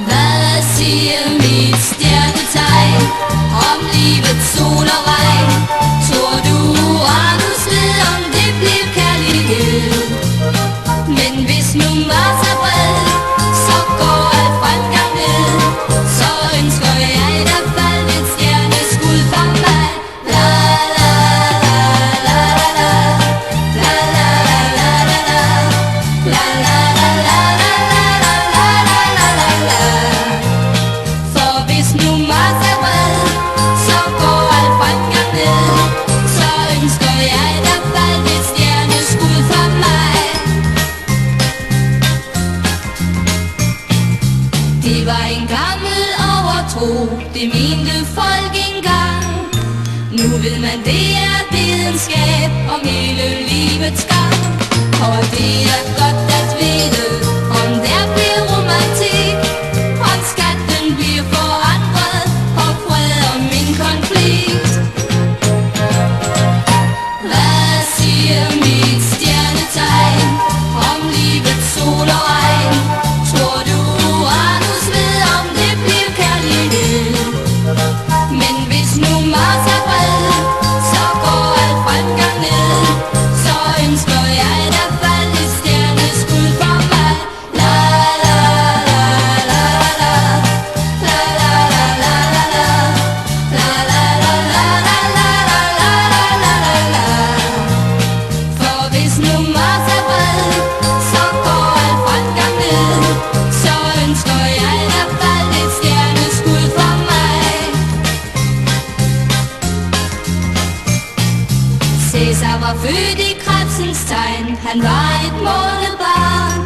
Hvad siger mit stjernetegn om livets sol og regn? Tror du Uranus ved, om det bliver kærlighed? Men hvis nu Mars er bred, så går alt fremgang ned. Så ønsker jeg i hvert fald et stjerneskud for mig. La la la la la la la la la la la la la la la la la. For hvis nu Mars er bred, så går alt fremgang ned. Så ønsker jeg i hvert fald et stjerneskud for mig. Det var en gammel overtro, det mente folk engang. Nu ved man, det er videnskab om hele livets gang. Og det er godt at vide, om der bliver romantik, om skatten bliver forandret, og fred om en konflikt. Hvad siger mit stjernetegn om livets sol og regn? Tror du Uranus ved, om det bliver kærlighed? Men hvis nu Mars er bred, så går alt fremgang ned. Så ønsker jeg i hvert fald et stjerneskud for mig. La la la la la la la la la la la la la la la la la. For hvis nu Mars er bred, så går alt fremgang ned. Så ønsker jeg i hvert fald et stjerneskud for mig. Cæsar var født i krebsens tegn, han var et månebarn.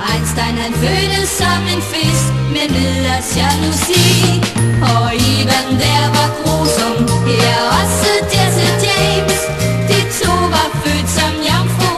Einstein han fødtes som en fisk med neders jalousi. Og